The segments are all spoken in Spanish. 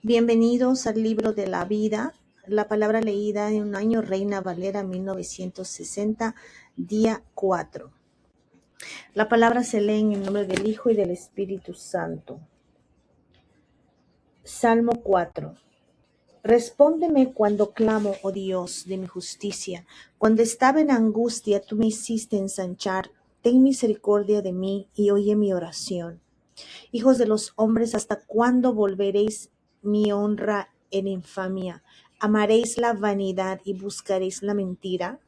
Bienvenidos al libro de la vida. La palabra leída en un año Reina Valera 1960, día 4. La palabra se lee en el nombre del Hijo y del Espíritu Santo. Salmo 4. Respóndeme cuando clamo, oh Dios, de mi justicia. Cuando estaba en angustia, tú me hiciste ensanchar. Ten misericordia de mí y oye mi oración. Hijos de los hombres, ¿hasta cuándo volveréis mi honra en infamia? ¿Amaréis la vanidad y buscaréis la mentira?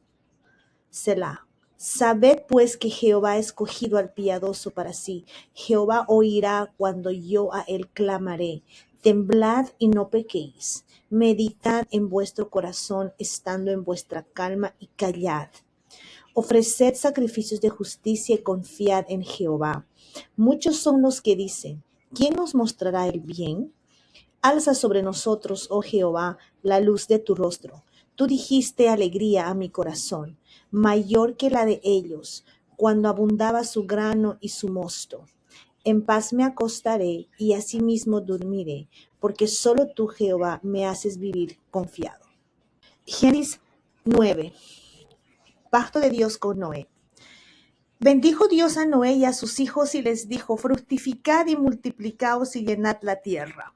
Selah. Sabed pues que Jehová ha escogido al piadoso para sí. Jehová oirá cuando yo a él clamaré. Temblad y no pequéis. Meditad en vuestro corazón, estando en vuestra calma, y callad. Ofreced sacrificios de justicia y confiad en Jehová. Muchos son los que dicen: ¿quién nos mostrará el bien? Alza sobre nosotros, oh Jehová, la luz de tu rostro. Tú dijiste alegría a mi corazón, mayor que la de ellos, cuando abundaba su grano y su mosto. En paz me acostaré y asimismo dormiré, porque solo tú, Jehová, me haces vivir confiado. Génesis 9. Pacto de Dios con Noé. Bendijo Dios a Noé y a sus hijos y les dijo: fructificad y multiplicaos y llenad la tierra.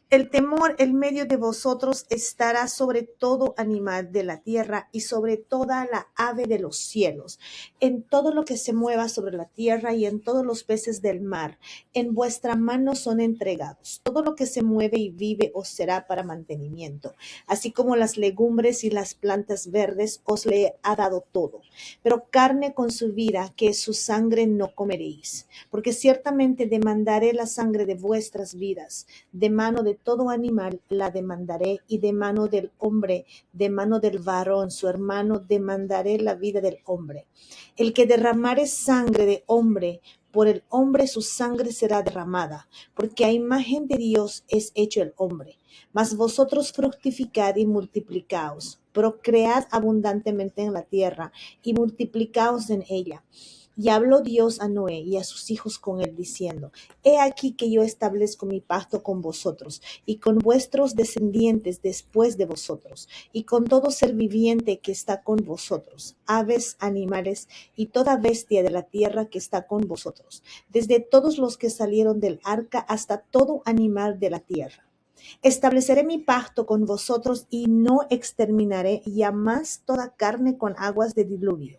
El temor en medio de vosotros estará sobre todo animal de la tierra y sobre toda la ave de los cielos, en todo lo que se mueva sobre la tierra y en todos los peces del mar. En vuestra mano son entregados. Todo lo que se mueve y vive os será para mantenimiento, así como las legumbres y las plantas verdes os le ha dado todo. Pero carne con su vida, que es su sangre, no comeréis, porque ciertamente demandaré la sangre de vuestras vidas. De mano de todo animal la demandaré, y de mano del hombre, de mano del varón, su hermano, demandaré la vida del hombre. El que derramare sangre de hombre, por el hombre su sangre será derramada, porque a imagen de Dios es hecho el hombre. Mas vosotros fructificad y multiplicaos, procread abundantemente en la tierra y multiplicaos en ella. Y habló Dios a Noé y a sus hijos con él, diciendo: he aquí que yo establezco mi pacto con vosotros y con vuestros descendientes después de vosotros, y con todo ser viviente que está con vosotros, aves, animales y toda bestia de la tierra que está con vosotros, desde todos los que salieron del arca hasta todo animal de la tierra. Estableceré mi pacto con vosotros y no exterminaré ya más toda carne con aguas de diluvio.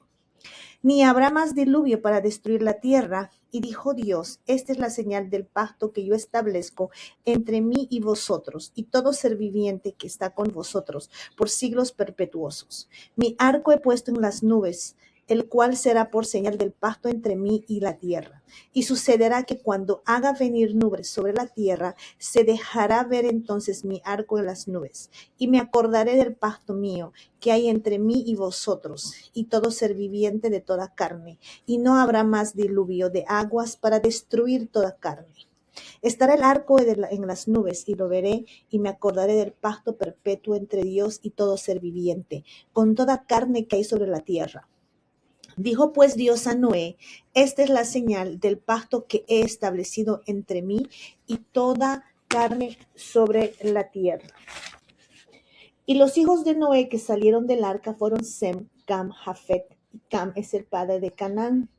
Ni habrá más diluvio para destruir la tierra. Y dijo Dios: esta es la señal del pacto que yo establezco entre mí y vosotros y todo ser viviente que está con vosotros por siglos perpetuosos. Mi arco he puesto en las nubes, el cual será por señal del pacto entre mí y la tierra. Y sucederá que cuando haga venir nubes sobre la tierra, se dejará ver entonces mi arco en las nubes. Y me acordaré del pacto mío que hay entre mí y vosotros, y todo ser viviente de toda carne, y no habrá más diluvio de aguas para destruir toda carne. Estará el arco en las nubes, y lo veré, y me acordaré del pacto perpetuo entre Dios y todo ser viviente, con toda carne que hay sobre la tierra. Dijo pues Dios a Noé: esta es la señal del pacto que he establecido entre mí y toda carne sobre la tierra. Y los hijos de Noé que salieron del arca fueron Sem, Cam, Jafet, y Cam es el padre de Canaán.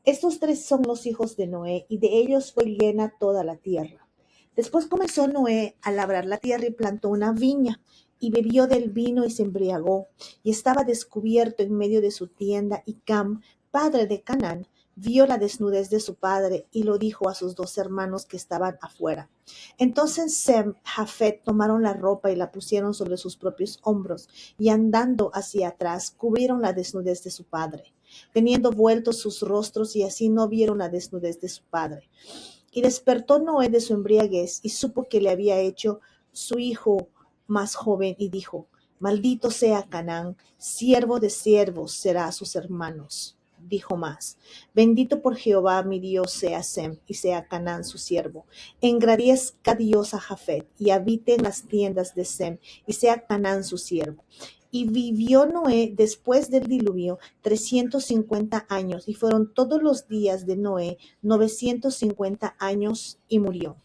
Estos tres son los hijos de Noé, y de ellos fue llena toda la tierra. Después comenzó Noé a labrar la tierra y plantó una viña, y bebió del vino y se embriagó, y estaba descubierto en medio de su tienda, y Cam, padre de Canaán, vio la desnudez de su padre, y lo dijo a sus dos hermanos que estaban afuera. Entonces Sem, Jafet tomaron la ropa y la pusieron sobre sus propios hombros, y andando hacia atrás, cubrieron la desnudez de su padre, teniendo vueltos sus rostros, y así no vieron la desnudez de su padre. Y despertó Noé de su embriaguez, y supo que le había hecho su hijo más joven, y dijo: maldito sea Canaán, siervo de siervos será a sus hermanos. Dijo más: bendito por Jehová mi Dios sea Sem, y sea Canaán su siervo. Engrandezca Dios a Jafet, y habite en las tiendas de Sem, y sea Canaán su siervo. Y vivió Noé después del diluvio 350 años, y fueron todos los días de Noé 950 años, y murió.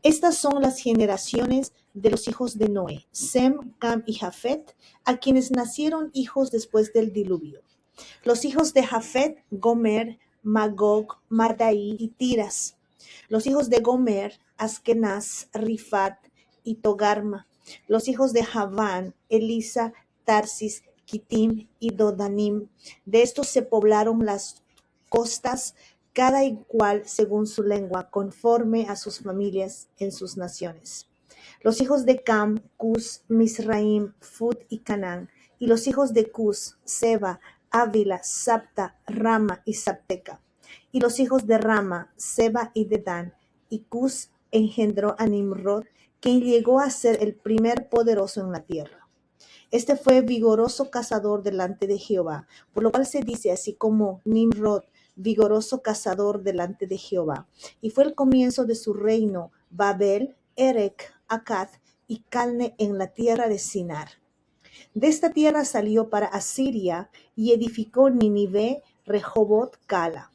Estas son las generaciones de los hijos de Noé, Sem, Cam y Jafet, a quienes nacieron hijos después del diluvio. Los hijos de Jafet, Gomer, Magog, Madai y Tiras. Los hijos de Gomer, Askenaz, Rifat y Togarma. Los hijos de Javán, Elisa, Tarsis, Kitim y Dodanim. De estos se poblaron las costas, cada cual según su lengua, conforme a sus familias en sus naciones. Los hijos de Cam, Cus, Misraim, Fut y Canaán. Y los hijos de Cus, Seba, Ávila, Sapta, Rama y Sapteca. Y los hijos de Rama, Seba y Dedán. Y Cus engendró a Nimrod, quien llegó a ser el primer poderoso en la tierra. Este fue vigoroso cazador delante de Jehová, por lo cual se dice así como Nimrod, vigoroso cazador delante de Jehová. Y fue el comienzo de su reino, Babel, Erec, Akkad y Calne en la tierra de Sinar. De esta tierra salió para Asiria y edificó Nínive, Rehobot, Cala,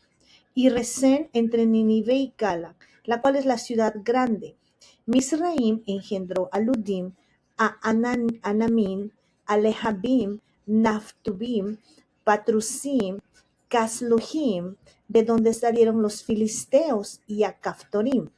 y Resén entre Nínive y Cala, la cual es la ciudad grande. Misraim engendró a Ludim, a Anamim, a Lehabim, Naftubim, Patrusim, Casluhim, de donde salieron los filisteos, y a Caftorim.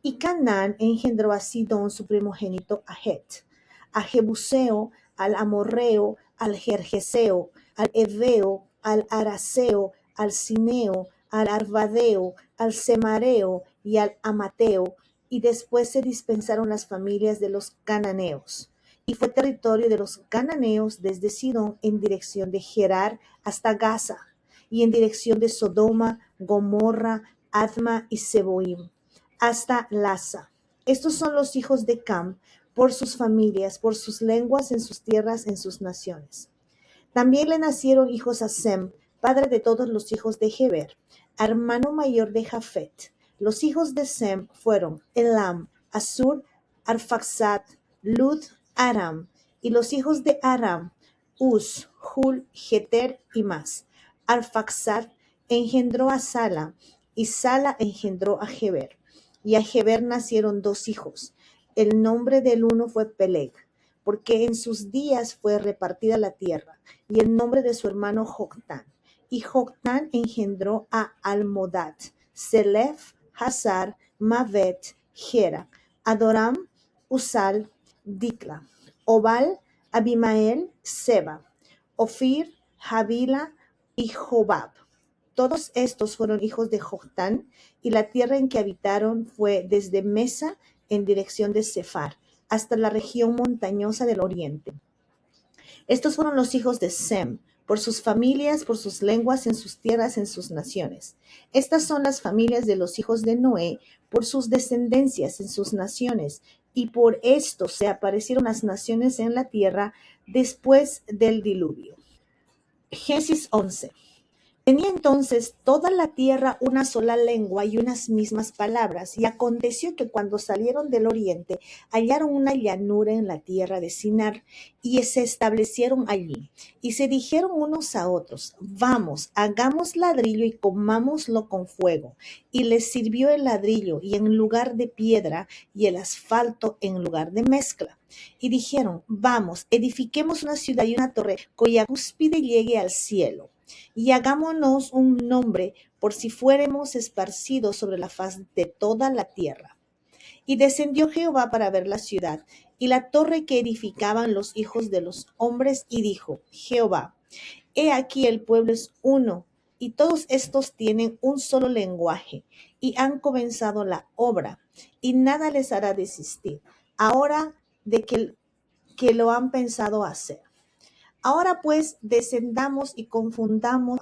Y Canaán engendró a Sidón su primogénito, a Het, a Jebuseo, al Amorreo, al Gergeseo, al Eveo, al Araseo, al Sineo, al Arvadeo, al Semareo y al Amateo, y después se dispensaron las familias de los cananeos. Y fue territorio de los cananeos desde Sidón en dirección de Gerar hasta Gaza, y en dirección de Sodoma, Gomorra, Adma y Seboim, hasta Lasa. Estos son los hijos de Cam, por sus familias, por sus lenguas, en sus tierras, en sus naciones. También le nacieron hijos a Sem, padre de todos los hijos de Heber, hermano mayor de Jafet. Los hijos de Sem fueron Elam, Asur, Arfaxad, Lud, Aram. Y los hijos de Aram, Uz, Hul, Geter y más. Arfaxad engendró a Sala, y Sala engendró a Heber. Y a Heber nacieron dos hijos. El nombre del uno fue Peleg, porque en sus días fue repartida la tierra, y el nombre de su hermano Joctán. Y Joctán engendró a Almodad, Selef, Hazar, Mavet, Gera, Adoram, Usal, Dikla, Obal, Abimael, Seba, Ofir, Javila y Jobab. Todos estos fueron hijos de Joctán, y la tierra en que habitaron fue desde Mesa en dirección de Sefar, hasta la región montañosa del oriente. Estos fueron los hijos de Sem, por sus familias, por sus lenguas, en sus tierras, en sus naciones. Estas son las familias de los hijos de Noé, por sus descendencias, en sus naciones, y por esto se aparecieron las naciones en la tierra después del diluvio. Génesis 11. Tenía entonces toda la tierra una sola lengua y unas mismas palabras. Y aconteció que cuando salieron del oriente, hallaron una llanura en la tierra de Sinar, y se establecieron allí. Y se dijeron unos a otros: vamos, hagamos ladrillo y comámoslo con fuego. Y les sirvió el ladrillo y en lugar de piedra, y el asfalto en lugar de mezcla. Y dijeron: vamos, edifiquemos una ciudad y una torre cuya cúspide llegue al cielo, y hagámonos un nombre, por si fuéremos esparcidos sobre la faz de toda la tierra. Y descendió Jehová para ver la ciudad y la torre que edificaban los hijos de los hombres, y dijo Jehová: he aquí el pueblo es uno, y todos estos tienen un solo lenguaje, y han comenzado la obra, y nada les hará desistir, ahora de que lo han pensado hacer. Ahora pues descendamos y confundamos,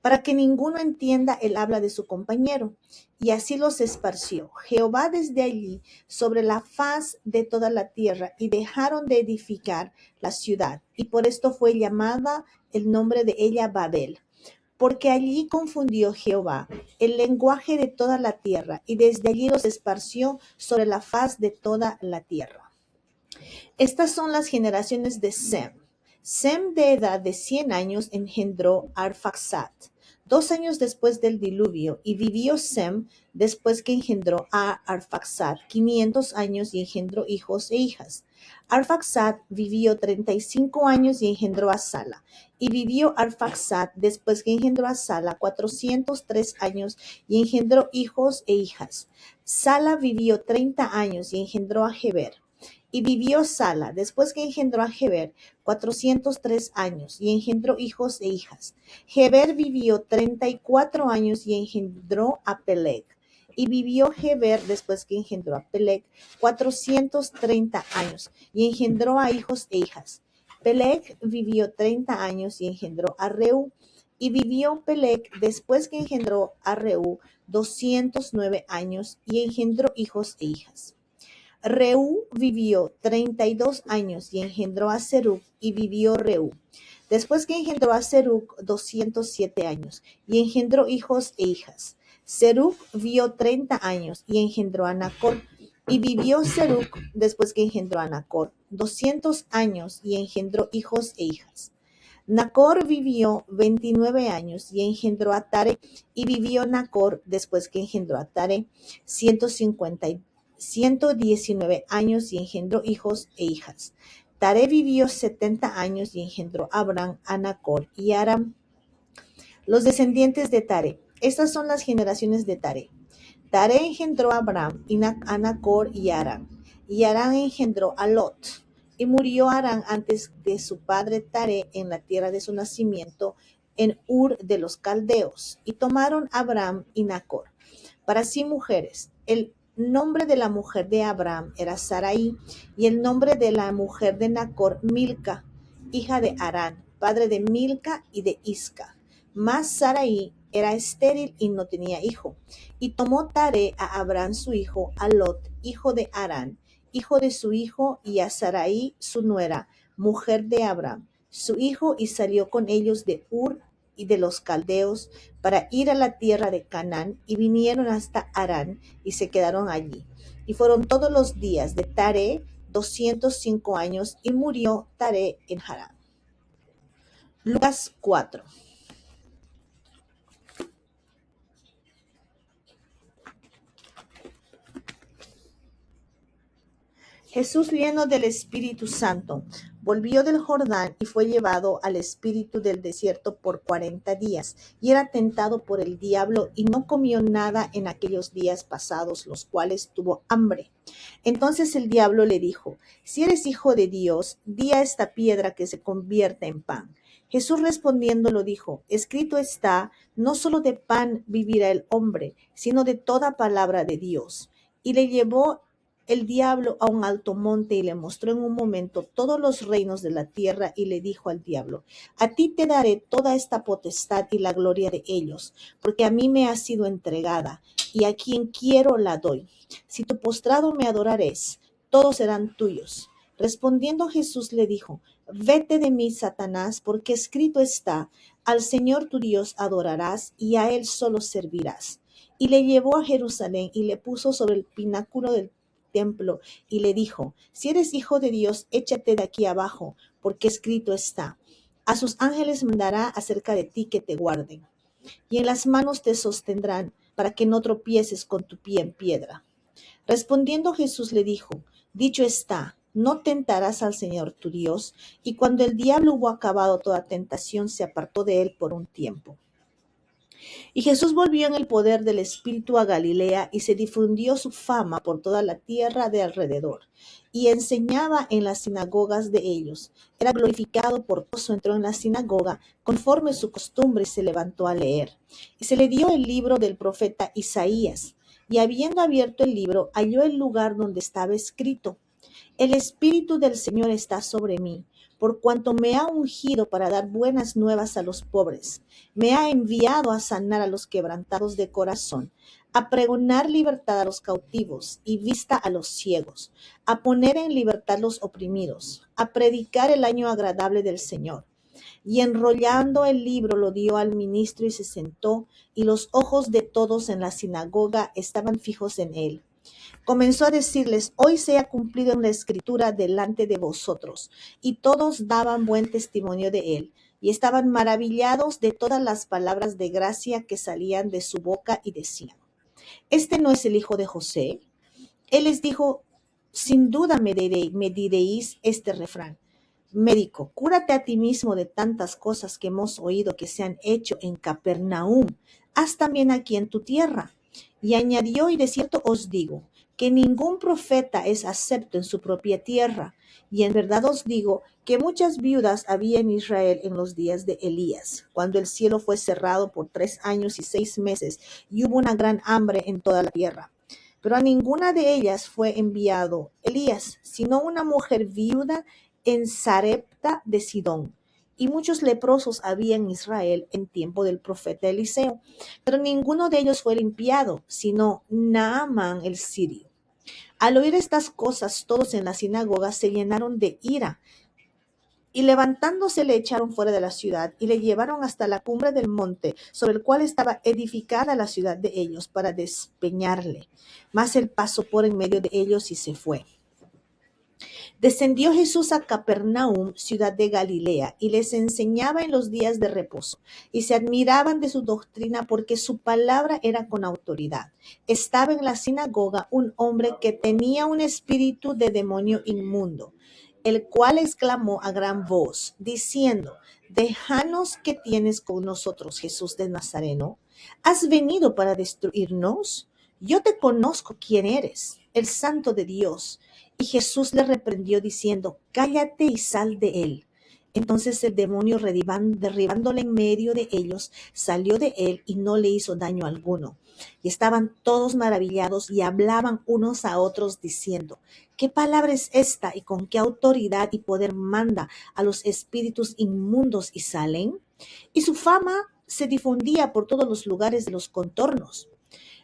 para que ninguno entienda el habla de su compañero. Y así los esparció Jehová desde allí sobre la faz de toda la tierra, y dejaron de edificar la ciudad, y por esto fue llamada el nombre de ella Babel, porque allí confundió Jehová el lenguaje de toda la tierra, y desde allí los esparció sobre la faz de toda la tierra. Estas son las generaciones de Sem. Sem, de edad de 100 años, engendró a Arfaxad, 2 años después del diluvio, y vivió Sem después que engendró a Arfaxad 500 años y engendró hijos e hijas. Arfaxad vivió 35 años y engendró a Sala. Y vivió Arfaxad después que engendró a Sala 403 años y engendró hijos e hijas. Sala vivió 30 años y engendró a Heber. Y vivió Sala después que engendró a Heber 403 años y engendró hijos e hijas. Heber vivió 34 años y engendró a Peleg. Y vivió Heber después que engendró a Peleg 430 años y engendró a hijos e hijas. Peleg vivió 30 años y engendró a Reú. Y vivió Peleg después que engendró a Reú 209 años y engendró hijos e hijas. Reú vivió 32 años y engendró a Serug, y vivió Reú. Después que engendró a Serug 207 años y engendró hijos e hijas. Serug vivió 30 años y engendró a Nacor, y vivió Serug después que engendró a Nacor 200 años y engendró hijos e hijas. Nacor vivió 29 años y engendró a Tare, y vivió Nacor después que engendró a Tare 119 años y engendró hijos e hijas. Tare vivió 70 años y engendró a Abram, a Nacor y a Aram. Los descendientes de Tare. Estas son las generaciones de Tare. Tare engendró a Abram, a Nacor y a Aram. Y Aram engendró a Lot. Y murió Aram antes de su padre Tare en la tierra de su nacimiento, en Ur de los Caldeos. Y tomaron a Abram y Nacor para sí mujeres. El nombre de la mujer de Abram era Sarai, y el nombre de la mujer de Nacor, Milca, hija de Harán, padre de Milca y de Isca. Mas Sarai era estéril y no tenía hijo. Y tomó Tare a Abram su hijo, a Lot, hijo de Harán, hijo de su hijo, y a Sarai su nuera, mujer de Abram, su hijo, y salió con ellos de Ur y de los caldeos para ir a la tierra de Canaán, y vinieron hasta Harán y se quedaron allí. Y fueron todos los días de Tare 205 años, y murió Tare en Harán. Lucas 4. Jesús, lleno del Espíritu Santo, volvió del Jordán y fue llevado al espíritu del desierto por 40 días, y era tentado por el diablo, y no comió nada en aquellos días pasados, los cuales tuvo hambre. Entonces el diablo le dijo: si eres hijo de Dios, di a esta piedra que se convierta en pan. Jesús respondiendo lo dijo: escrito está, no solo de pan vivirá el hombre, sino de toda palabra de Dios. Y le llevó el diablo a un alto monte y le mostró en un momento todos los reinos de la tierra, y le dijo al diablo: a ti te daré toda esta potestad y la gloria de ellos, porque a mí me ha sido entregada, y a quien quiero la doy. Si tu postrado me adorares, todos serán tuyos. Respondiendo Jesús le dijo: vete de mí, Satanás, porque escrito está, al Señor tu Dios adorarás, y a él solo servirás. Y le llevó a Jerusalén y le puso sobre el pináculo del templo, y le dijo: si eres hijo de Dios, échate de aquí abajo, porque escrito está: a sus ángeles mandará acerca de ti que te guarden, y en las manos te sostendrán, para que no tropieces con tu pie en piedra. Respondiendo Jesús le dijo: dicho está, no tentarás al Señor tu Dios. Y cuando el diablo hubo acabado toda tentación, se apartó de él por un tiempo. Y Jesús volvió en el poder del Espíritu a Galilea, y se difundió su fama por toda la tierra de alrededor. Y enseñaba en las sinagogas de ellos. Era glorificado por todos. Entró en la sinagoga conforme su costumbre, y se levantó a leer. Y se le dio el libro del profeta Isaías. Y habiendo abierto el libro, halló el lugar donde estaba escrito: el Espíritu del Señor está sobre mí, por cuanto me ha ungido para dar buenas nuevas a los pobres. Me ha enviado a sanar a los quebrantados de corazón, a pregonar libertad a los cautivos y vista a los ciegos, a poner en libertad los oprimidos, a predicar el año agradable del Señor. Y enrollando el libro lo dio al ministro, y se sentó, y los ojos de todos en la sinagoga estaban fijos en él. Comenzó a decirles: hoy se ha cumplido en la escritura delante de vosotros. Y todos daban buen testimonio de él. y estaban maravillados de todas las palabras de gracia que salían de su boca y decían: ¿Este no es el hijo de José? Él les dijo: sin duda me diréis este refrán: médico, cúrate a ti mismo de tantas cosas que hemos oído que se han hecho en Capernaum. Haz también aquí en tu tierra. Y añadió: y de cierto os digo, que ningún profeta es acepto en su propia tierra. Y en verdad os digo que muchas viudas había en Israel en los días de Elías, cuando el cielo fue cerrado por 3 años y 6 meses, y hubo una gran hambre en toda la tierra. Pero a ninguna de ellas fue enviado Elías, sino una mujer viuda en Sarepta de Sidón. Y muchos leprosos había en Israel en tiempo del profeta Eliseo, pero ninguno de ellos fue limpiado, sino Naamán el sirio. Al oír estas cosas, todos en la sinagoga se llenaron de ira, y levantándose le echaron fuera de la ciudad y le llevaron hasta la cumbre del monte sobre el cual estaba edificada la ciudad de ellos, para despeñarle. Mas él pasó por en medio de ellos y se fue. Descendió Jesús a Capernaum, ciudad de Galilea, y les enseñaba en los días de reposo, y se admiraban de su doctrina, porque su palabra era con autoridad. Estaba en la sinagoga un hombre que tenía un espíritu de demonio inmundo, el cual exclamó a gran voz, diciendo: déjanos, que tienes con nosotros, Jesús de Nazareno. ¿Has venido para destruirnos? Yo te conozco quién eres, el Santo de Dios. Y Jesús le reprendió diciendo: cállate y sal de él. Entonces el demonio, derribándole en medio de ellos, salió de él y no le hizo daño alguno. Y estaban todos maravillados y hablaban unos a otros diciendo: ¿qué palabra es esta, y con qué autoridad y poder manda a los espíritus inmundos y salen? Y su fama se difundía por todos los lugares de los contornos.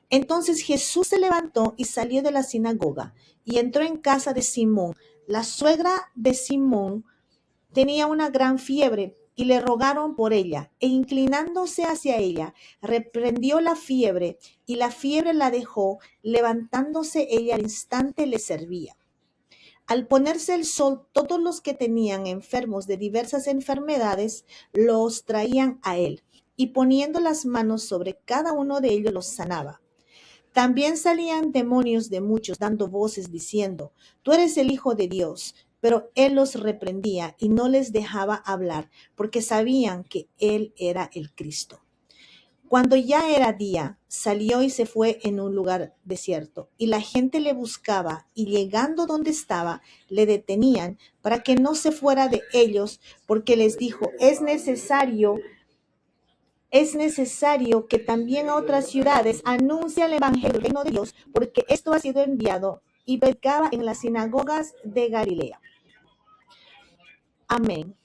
Entonces Jesús se levantó y salió de la sinagoga y entró en casa de Simón. La suegra de Simón tenía una gran fiebre y le rogaron por ella, e inclinándose hacia ella, reprendió la fiebre, y la fiebre la dejó. Levantándose ella al instante le servía. Al ponerse el sol, todos los que tenían enfermos de diversas enfermedades los traían a él, y poniendo las manos sobre cada uno de ellos los sanaba. También salían demonios de muchos, dando voces diciendo: tú eres el Hijo de Dios. Pero él los reprendía y no les dejaba hablar, porque sabían que él era el Cristo. Cuando ya era día, salió y se fue en un lugar desierto, y la gente le buscaba, y llegando donde estaba, le detenían para que no se fuera de ellos, porque les dijo: es necesario que también a otras ciudades anuncie el evangelio del reino de Dios, porque esto ha sido enviado. Y predicaba en las sinagogas de Galilea. Amén.